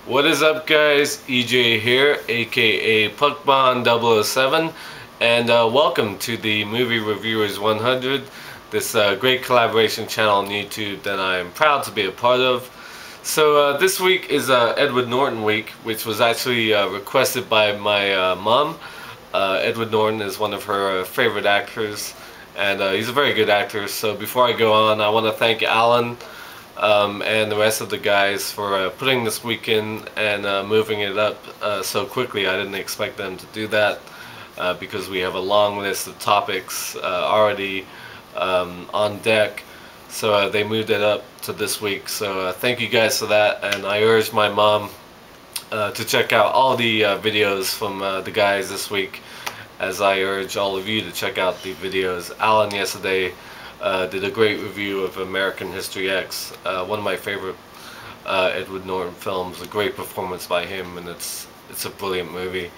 What is up, guys? EJ here, aka PuckBond007, and welcome to the Movie Reviewers 100, this great collaboration channel on YouTube that I'm proud to be a part of. So this week is Edward Norton week, which was actually requested by my mom. Edward Norton is one of her favorite actors, and he's a very good actor. So before I go on, I want to thank Alan and the rest of the guys for putting this week in and moving it up so quickly. I didn't expect them to do that because we have a long list of topics already on deck. So they moved it up to this week. So thank you guys for that, and I urge my mom to check out all the videos from the guys this week, as I urge all of you to check out the videos. Alan yesterday did a great review of American History X, one of my favorite Edward Norton films. A great performance by him, and it's a brilliant movie.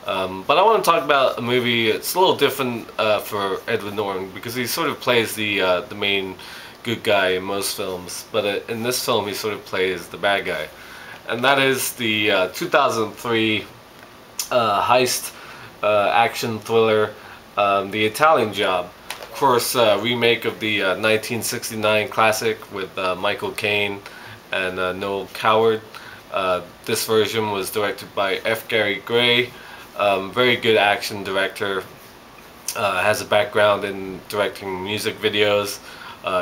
But I want to talk about a movie. It's a little different for Edward Norton because he sort of plays the main good guy in most films, but in this film he sort of plays the bad guy, and that is the 2003 heist action thriller, The Italian Job. Of course, remake of the 1969 classic with Michael Caine and Noel Coward. This version was directed by F. Gary Gray. Very good action director. Has a background in directing music videos.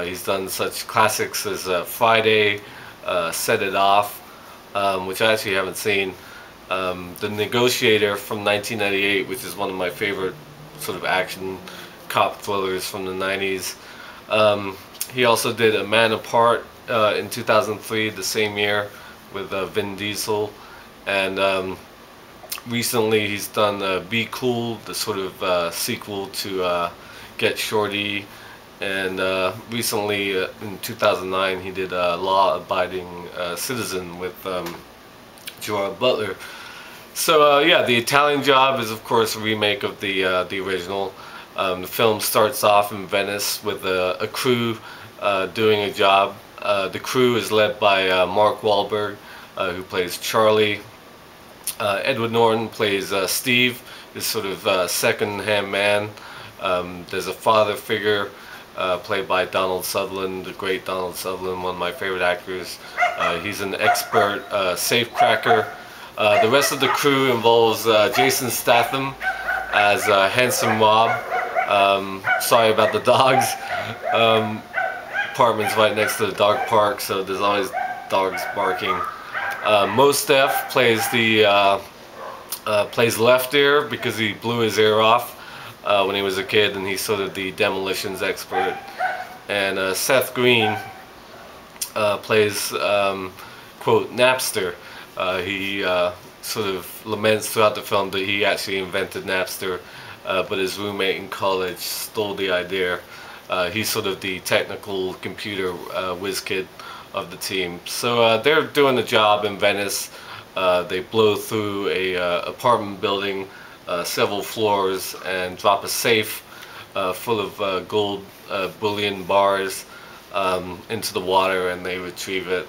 He's done such classics as Friday, Set It Off, which I actually haven't seen. The Negotiator from 1998, which is one of my favorite sort of action cop thrillers from the 90s. He also did A Man Apart in 2003, the same year, with Vin Diesel. And recently he's done Be Cool, the sort of sequel to Get Shorty. And recently, in 2009, he did Law Abiding Citizen with Gerard Butler. So yeah, The Italian Job is of course a remake of the original. The film starts off in Venice with a crew doing a job. The crew is led by Mark Wahlberg, who plays Charlie. Edward Norton plays Steve, his sort of second-hand man. There's a father figure played by Donald Sutherland, the great Donald Sutherland, one of my favorite actors. He's an expert safecracker. The rest of the crew involves Jason Statham as Handsome Rob. Sorry about the dogs. Apartment's right next to the dog park, so there's always dogs barking. Mos Def plays plays Left Ear because he blew his ear off when he was a kid, and he's sort of the demolitions expert. And Seth Green plays quote Napster. He sort of laments throughout the film that he actually invented Napster, but his roommate in college stole the idea. He's sort of the technical computer whiz kid of the team. So they're doing a job in Venice. They blow through a apartment building, several floors, and drop a safe full of gold bullion bars into the water, and they retrieve it,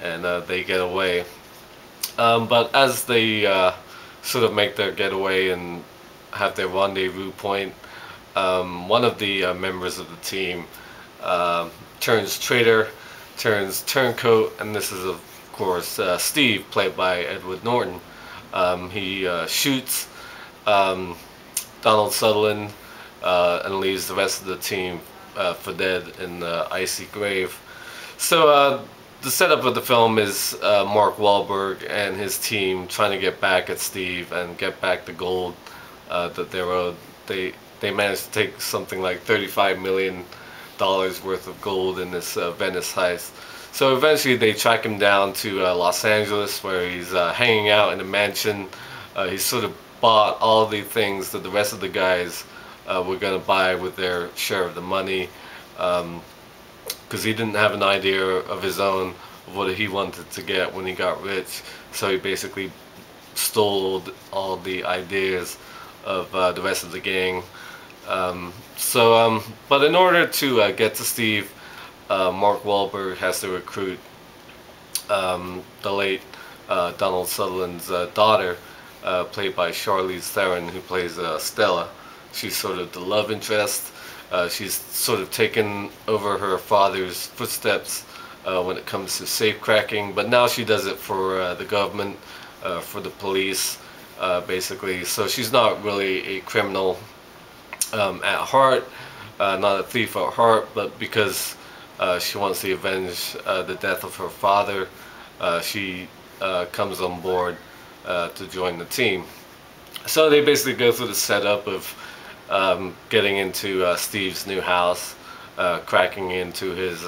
and they get away. But as they sort of make their getaway and have their rendezvous point, one of the members of the team turns traitor, turns turncoat, and this is of course Steve, played by Edward Norton. He shoots Donald Sutherland and leaves the rest of the team for dead in the icy grave. So the setup of the film is Mark Wahlberg and his team trying to get back at Steve and get back the gold that they're owed. They managed to take something like $35 million worth of gold in this Venice heist. So eventually they track him down to Los Angeles, where he's hanging out in a mansion. He's sort of bought all the things that the rest of the guys were going to buy with their share of the money, because he didn't have an idea of his own of what he wanted to get when he got rich. So he basically stole all the ideas of the rest of the gang. But in order to get to Steve, Mark Wahlberg has to recruit the late Donald Sutherland's daughter, played by Charlize Theron, who plays Stella. She's sort of the love interest. She's sort of taken over her father's footsteps when it comes to safe cracking, but now she does it for the government, for the police, basically. So she's not really a criminal at heart, not a thief at heart, but because she wants to avenge the death of her father, she comes on board to join the team. So they basically go through the setup of getting into Steve's new house, cracking into his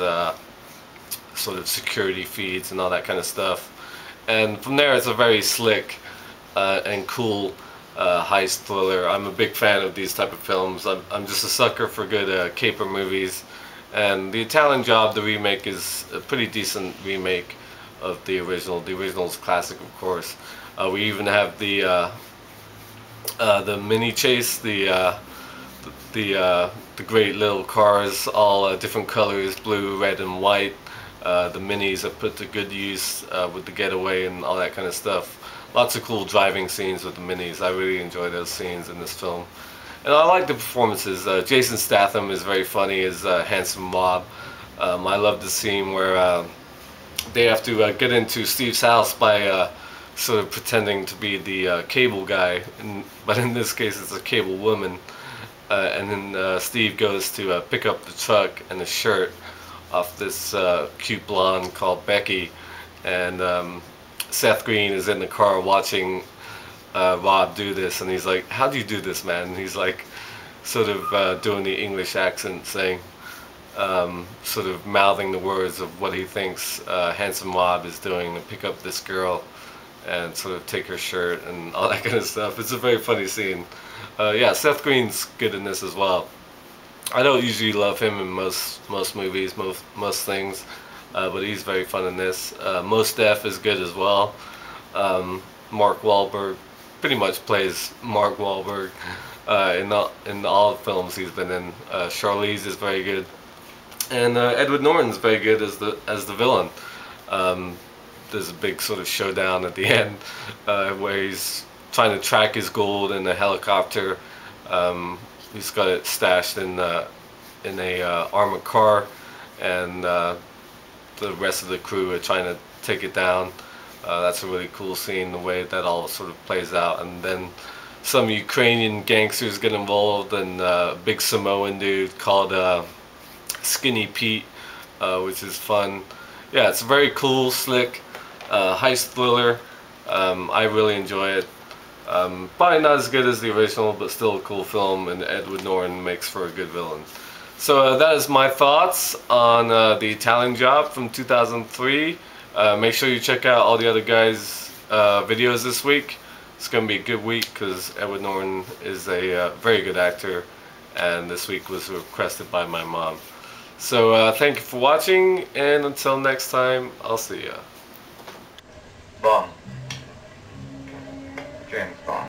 sort of security feeds and all that kind of stuff. And from there, it's a very slick and cool heist thriller. I'm a big fan of these type of films. I'm just a sucker for good caper movies. And The Italian Job, the remake, is a pretty decent remake of the original. The original is classic, of course. We even have the mini chase, the great little cars, all different colors, blue, red, and white. The minis are put to good use with the getaway and all that kind of stuff. Lots of cool driving scenes with the minis. I really enjoy those scenes in this film. And I like the performances. Jason Statham is very funny as Handsome Mob. I love the scene where they have to get into Steve's house by sort of pretending to be the cable guy, but in this case it's a cable woman. And then Steve goes to pick up the truck and the shirt off this cute blonde called Becky, and Seth Green is in the car watching Rob do this, and he's like, "How do you do this, man?" And he's like, sort of doing the English accent, saying, sort of mouthing the words of what he thinks Handsome Rob is doing to pick up this girl and sort of take her shirt and all that kind of stuff. It's a very funny scene. Yeah, Seth Green's good in this as well. I don't usually love him in most movies, most things, but he's very fun in this. Mos Def is good as well. Mark Wahlberg pretty much plays Mark Wahlberg in all films he's been in. Charlize is very good, and Edward Norton's very good as the villain. There's a big sort of showdown at the end where he's trying to track his gold in a helicopter. He's got it stashed in a armored car, and the rest of the crew are trying to take it down. That's a really cool scene, the way that all sort of plays out. And then some Ukrainian gangsters get involved, and a big Samoan dude called Skinny Pete, which is fun. Yeah, it's a very cool, slick heist thriller. I really enjoy it. Probably not as good as the original, but still a cool film, and Edward Norton makes for a good villain. So that is my thoughts on The Italian Job from 2003. Make sure you check out all the other guys' videos this week. It's going to be a good week because Edward Norton is a very good actor, and this week was requested by my mom. So thank you for watching, and until next time, I'll see ya. Bond. James Bond.